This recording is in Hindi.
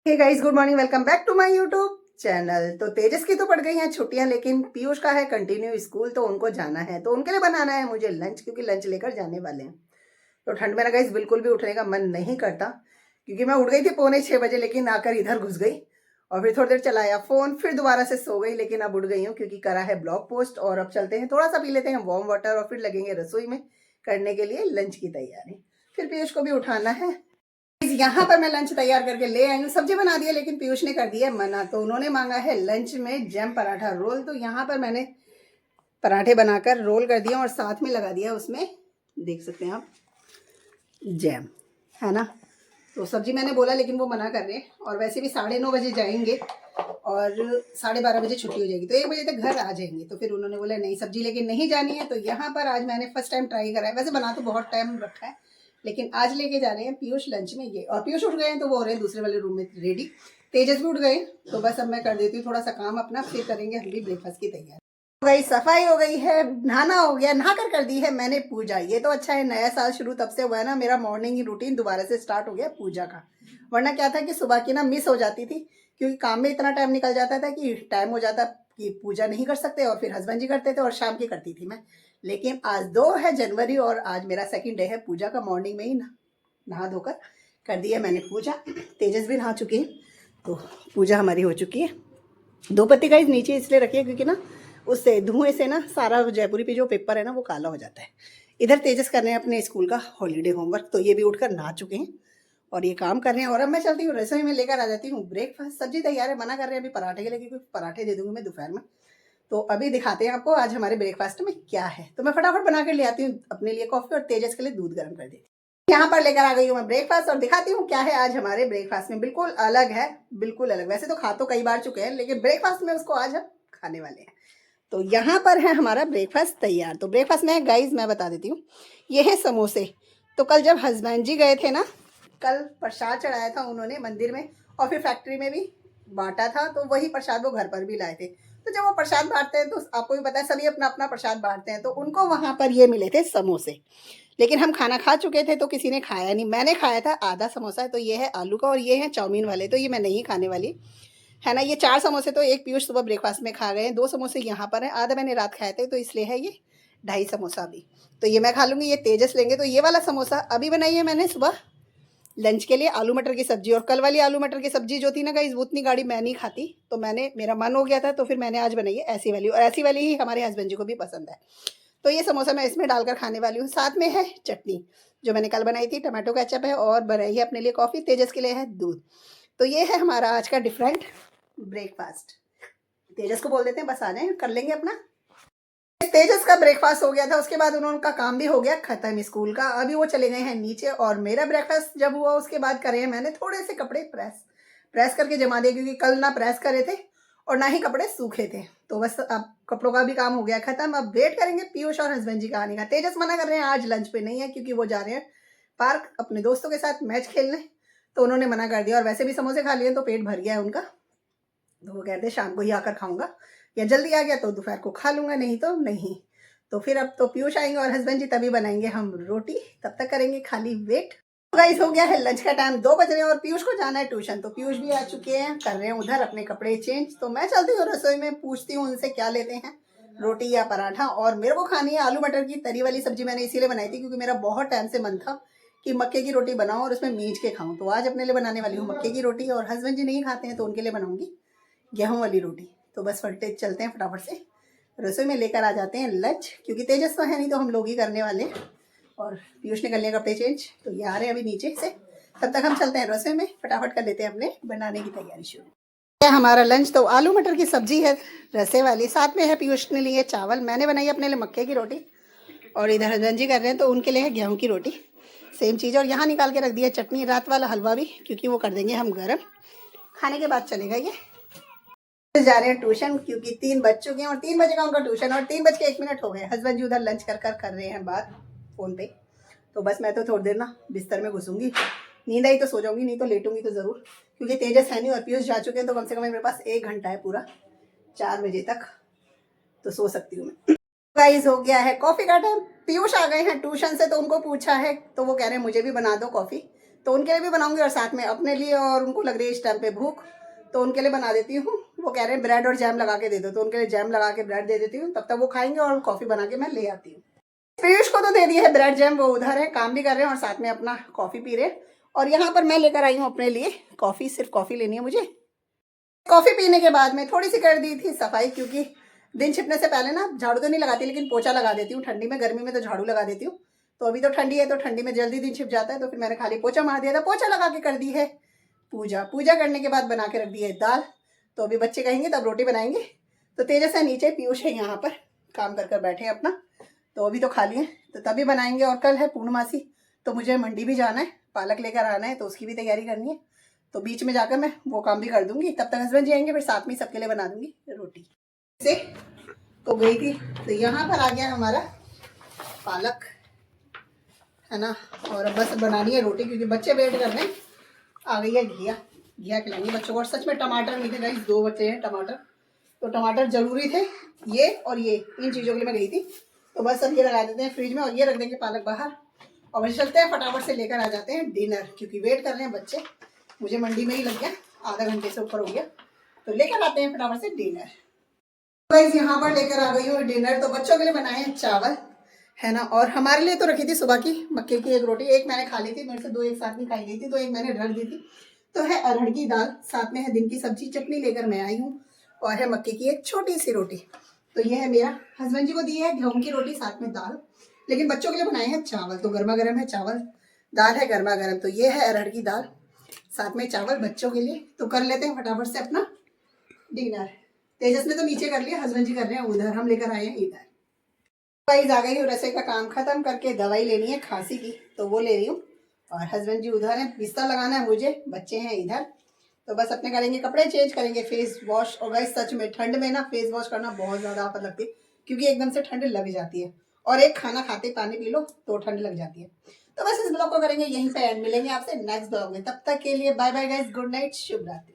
Hey guys, good morning. Welcome back to my YouTube channel. तो तेजस की तो पड़ गई हैं छुट्टियां, लेकिन पीयूष का है कंटिन्यू स्कूल, तो उनको जाना है। तो उनके लिए बनाना है मुझे लंच, क्योंकि लंच लेकर जाने वाले हैं। तो ठंड में ना गाइस बिल्कुल भी उठने का मन नहीं करता, क्योंकि मैं उठ गई थी 5:45 बजे, लेकिन आकर इधर घुस गई और फिर थोड़ी देर चलाया फोन, फिर दोबारा से सो गई। लेकिन अब उठ गई हूँ क्योंकि करा है ब्लॉग पोस्ट, और अब चलते हैं, थोड़ा सा पी लेते हैं वार्म वाटर और फिर लगेंगे रसोई में करने के लिए लंच की तैयारी। फिर पीयूष को भी उठाना है। यहाँ पर मैं लंच तैयार करके ले आई हूँ। सब्जी बना दी है, लेकिन पीयूष ने कर दिया मना। तो उन्होंने मांगा है लंच में जैम पराठा रोल। तो यहाँ पर मैंने पराठे बनाकर रोल कर दिया और साथ में लगा दिया उसमें, देख सकते हैं आप, जैम, है ना। तो सब्जी मैंने बोला, लेकिन वो मना कर रहे हैं। और वैसे भी 9:30 बजे जाएंगे और 12:30 बजे छुट्टी हो जाएगी, तो 1 बजे तक घर आ जाएंगे। तो फिर उन्होंने बोला नहीं, सब्जी लेके नहीं जानी है। तो यहाँ पर आज मैंने फर्स्ट टाइम ट्राई करा है, वैसे बना तो बहुत टाइम रखा है, लेकिन आज लेके जा रहे हैं पीयूष लंच में ये। और पीयूष उठ गए हैं, तो वो हो रहे हैं दूसरे वाले रूम में रेडी। तेजस भी उठ गए। तो बस अब मैं कर देती हूँ थोड़ा सा काम अपना, फिर करेंगे हम भी ब्रेकफास्ट की तैयारी। हो गई, सफाई हो गई है, नहाना हो गया, नहा कर दी है मैंने पूजा। ये तो अच्छा है, नया साल शुरू तब से हुआ है ना, मेरा मॉर्निंग रूटीन दोबारा से स्टार्ट हो गया पूजा का। वरना क्या था कि सुबह की ना मिस हो जाती थी, क्योंकि काम में इतना टाइम निकल जाता था कि टाइम हो जाता कि पूजा नहीं कर सकते, और फिर हस्बैंड जी करते थे और शाम की करती थी मैं। लेकिन आज 2 है जनवरी और आज मेरा सेकंड डे है पूजा का। मॉर्निंग में ही नहा धोकर कर दी है मैंने पूजा। तेजस भी नहा चुकी है, तो पूजा हमारी हो चुकी है। 2 पत्ती गाइस नीचे इसलिए रखी है क्योंकि ना उससे धुएं से ना सारा जयपुरी पे जो पेपर है ना वो काला हो जाता है। इधर तेजस कर रहे हैं अपने स्कूल का हॉलीडे होमवर्क, तो ये भी उठकर नहा चुके हैं और ये काम कर रहे हैं। और अब मैं चलती हूँ रसोई में, लेकर आ जाती हूँ ब्रेकफास्ट। सब्जी तैयार है, मना कर रहे हैं अभी पराठे के लिए, क्योंकि पराठे दे दूंगी मैं दोपहर में। तो अभी दिखाते हैं आपको आज हमारे ब्रेकफास्ट में क्या है। तो मैं फटाफट बना कर ले आती हूँ अपने लिए कॉफी, और तेजस के लिए दूध गर्म कर देती हूँ। यहाँ पर लेकर आ गई हूँ मैं ब्रेकफास्ट और दिखाती हूँ क्या है आज हमारे ब्रेकफास्ट में। बिल्कुल अलग है, बिल्कुल अलग। वैसे तो खा तो कई बार चुके हैं, लेकिन ब्रेकफास्ट में उसको आज हम खाने वाले हैं। तो यहाँ पर है हमारा ब्रेकफास्ट तैयार। तो ब्रेकफास्ट में गाइस मैं बता देती हूँ, ये है समोसे। तो कल जब हस्बैंड जी गए थे ना, कल प्रसाद चढ़ाया था उन्होंने मंदिर में, और फिर फैक्ट्री में भी बांटा था। तो वही प्रसाद वो घर पर भी लाए थे। तो जब वो प्रसाद बांटते हैं तो आपको भी पता है सभी अपना अपना प्रसाद बांटते हैं। तो उनको वहाँ पर ये मिले थे समोसे, लेकिन हम खाना खा चुके थे तो किसी ने खाया नहीं। मैंने खाया था आधा समोसा। तो ये है आलू का और ये है चाउमीन वाले, तो ये मैं नहीं खाने वाली, है ना। ये 4 समोसे तो एक पीयूष सुबह ब्रेकफास्ट में खा गए हैं, 2 समोसे यहाँ पर हैं, आधा मैंने रात खाए थे, तो इसलिए है ये 2.5 समोसा अभी। तो ये मैं खा लूँगी, ये तेजस लेंगे। तो ये वाला समोसा अभी बनाई है मैंने सुबह लंच के लिए, आलू मटर की सब्जी। और कल वाली आलू मटर की सब्जी जो थी ना गाइस, वो उतनी गाढ़ी मैं नहीं खाती, तो मेरा मन हो गया था, तो फिर मैंने आज बनाई है ऐसी वाली। और ऐसी वाली ही हमारे हस्बैंड जी को भी पसंद है। तो ये समोसा मैं इसमें डालकर खाने वाली हूँ। साथ में है चटनी जो मैंने कल बनाई थी, टमाटो केचप है, और बनाई है अपने लिए कॉफ़ी, तेजस के लिए है दूध। तो ये है हमारा आज का डिफरेंट ब्रेकफास्ट। तेजस को बोल देते हैं बस आ जाए, कर लेंगे अपना। तेजस का ब्रेकफास्ट हो गया था, उसके बाद उनका काम भी हो गया खत्म स्कूल का। अभी वो चले गए हैं नीचे, और मेरा ब्रेकफास्ट जब हुआ उसके बाद करे हैं मैंने थोड़े से कपड़े प्रेस करके जमा दिए, क्योंकि कल ना प्रेस करे थे और ना ही कपड़े सूखे थे। तो बस अब कपड़ों का भी काम हो गया खत्म। अब वेट करेंगे पीयूष और हस्बैंड जी का आने का। तेजस मना कर रहे हैं, आज लंच पे नहीं है, क्योंकि वो जा रहे हैं पार्क अपने दोस्तों के साथ मैच खेलने। तो उन्होंने मना कर दिया, और वैसे भी समोसे खा लिए तो पेट भर गया है उनका। तो वो कहते शाम को ही आकर खाऊंगा, या जल्दी आ गया तो दोपहर को खा लूंगा, नहीं तो नहीं। तो फिर अब तो पीयूष आएंगे और हस्बैंड जी, तभी बनाएंगे हम रोटी, तब तक करेंगे खाली वेट। गाइस हो गया है लंच का टाइम, 2 बज रहे हैं और पीयूष को जाना है ट्यूशन। तो पीयूष भी आ चुके हैं, कर रहे हैं उधर अपने कपड़े चेंज। तो मैं चलती हूँ रसोई में, पूछती हूँ उनसे क्या लेते हैं, रोटी या पराठा। और मेरे को खानी है आलू मटर की तरी वाली सब्जी। मैंने इसीलिए बनाई थी क्योंकि मेरा बहुत टाइम से मन था कि मक्के की रोटी बनाऊं और उसमें मींच के खाऊं। तो आज अपने लिए बनाने वाली हूँ मक्के की रोटी, और हस्बैंड जी नहीं खाते हैं तो उनके लिए बनाऊंगी गेहूं वाली रोटी। तो बस फटे चलते हैं फटाफट से रसोई में, लेकर आ जाते हैं लंच, क्योंकि तेजस तो है नहीं, तो हम लोग ही करने वाले हैं। और पीयूष ने कर लिया कपड़े चेंज, तो ये आ रहे हैं अभी नीचे से। तब तक हम चलते हैं रसोई में, फटाफट कर लेते हैं अपने बनाने की तैयारी शुरू। हमारा लंच तो आलू मटर की सब्जी है रसे वाली, साथ में है पीयूष ने लिए चावल, मैंने बनाई अपने लिए मक्के की रोटी, और इधर हस्बैंड जी कर रहे हैं तो उनके लिए है गेहूं की रोटी, सेम चीज़। और यहाँ निकाल के रख दिया चटनी, रात वाला हलवा भी, क्योंकि वो कर देंगे हम गर्म, खाने के बाद चलेगा ये। जा रहे हैं ट्यूशन, क्योंकि 3 बज चुके हैं और 3 बजे का उनका ट्यूशन, और 3:01 हो गए। हस्बैंड जी उधर लंच कर रहे हैं बात फोन पे। तो बस मैं तो थोड़ी देर ना बिस्तर में घुसूंगी, नींद आई तो सो जाऊंगी, नहीं तो लेटूंगी तो जरूर, क्योंकि तेजस है नहीं और पीयूष जा चुके हैं। तो कम से कम मेरे पास 1 घंटा है पूरा, 4 बजे तक तो सो सकती हूँ मैं। गाइस हो गया है कॉफी का टाइम। पीयूष आ गए हैं ट्यूशन से, तो उनको पूछा है तो वो कह रहे हैं मुझे भी बना दो कॉफी। तो उनके लिए भी बनाऊंगी और साथ में अपने लिए, और उनको लग रही है इस टाइम पे भूख, तो उनके लिए बना देती हूँ। वो कह रहे हैं ब्रेड और जैम लगा के दे दो, तो उनके लिए जैम लगा के ब्रेड दे देती हूँ, तब तक वो खाएंगे और कॉफ़ी बना के मैं ले आती हूँ। पीयूष को तो दे दिया है ब्रेड जैम, वो उधर है काम भी कर रहे हैं और साथ में अपना कॉफ़ी पी रहे हैं। और यहाँ पर मैं लेकर आई हूँ अपने लिए कॉफ़ी, सिर्फ कॉफ़ी लेनी है मुझे। कॉफ़ी पीने के बाद में थोड़ी सी कर दी थी सफाई, क्योंकि दिन छिपने से पहले ना झाड़ू तो नहीं लगाती लेकिन पोछा लगा देती हूँ। ठंडी में, गर्मी में तो झाड़ू लगा देती हूँ, तो अभी तो ठंडी है तो ठंडी में जल्दी दिन छिप जाता है, तो फिर मैंने खाली पोछा मार दिया था। पोछा लगा के कर दी है पूजा। पूजा करने के बाद बना के रख दी है दाल। तो अभी बच्चे कहेंगे तब रोटी बनाएंगे। तो तेजस है नीचे, पीयूष है यहाँ पर काम कर कर बैठे हैं अपना, तो अभी तो खा लिए तो तभी बनाएंगे। और कल है पूर्णमासी, तो मुझे मंडी भी जाना है, पालक लेकर आना है, तो उसकी भी तैयारी करनी है। तो बीच में जाकर मैं वो काम भी कर दूंगी, तब तक हस्बैंड जी आएंगे, फिर साथ में सबके लिए बना दूंगी रोटी। से तो गई थी, तो यहाँ पर आ गया हमारा पालक, है ना। और बस बनानी है रोटी, क्योंकि बच्चे वेट कर रहे हैं। आ गई है घिया, घिया खिलाएंगे बच्चों को। और सच में टमाटर नहीं थे गाइस, 2 बच्चे हैं टमाटर, तो टमाटर जरूरी थे। ये और ये इन चीज़ों के लिए मैं गई थी, तो बस अब ये लगा देते हैं फ्रिज में और ये रख देंगे पालक बाहर। और वैसे चलते हैं फटाफट से लेकर आ जाते हैं डिनर, क्योंकि वेट कर रहे हैं बच्चे। मुझे मंडी में ही लग गया, आधा घंटे से ऊपर हो गया, तो लेकर आते हैं फटाफट से डिनर। गाइस यहाँ पर लेकर आ गई हूँ डिनर। तो बच्चों के लिए बनाए हैं चावल, है ना, और हमारे लिए तो रखी थी सुबह की मक्के की एक रोटी, एक मैंने खा ली थी, मेरे से 2 एक साथ नहीं खाई गई थी, तो एक मैंने रख दी थी। तो है अरहर की दाल, साथ में है दिन की सब्जी, चटनी लेकर मैं आई हूँ, और है मक्के की एक छोटी सी रोटी। तो ये है मेरा, हस्बैंड जी को दी है गेहूं की रोटी साथ में दाल, लेकिन बच्चों के लिए बनाए हैं चावल। तो गर्मा गर्म है चावल, दाल है गर्मा गर्म। तो ये है अरहर की दाल, साथ में चावल बच्चों के लिए। तो कर लेते हैं फटाफट से अपना डिनर। तेजस ने तो नीचे कर लिया, हस्बैंड जी कर रहे हैं उधर, हम लेकर आए हैं इधर। गाइस आ गई हूँ, रसोई का काम खत्म करके, दवाई लेनी है खांसी की, तो वो ले रही हूँ। और हस्बैंड जी उधर है, बिस्तर लगाना है मुझे, बच्चे हैं इधर। तो बस अपने करेंगे कपड़े चेंज, करेंगे फेस वॉश। और गाइस सच में ठंड में ना फेस वॉश करना बहुत ज़्यादा आफत लगती है, क्योंकि एकदम से ठंड लग जाती है। और एक खाना खाते पानी पी लो तो ठंड लग जाती है। तो बस इस ब्लॉग को करेंगे यहीं पे एंड, मिलेंगे आपसे नेक्स्ट ब्लॉग में। तब तक के लिए bye bye guys, good night, शुभ रात्रि।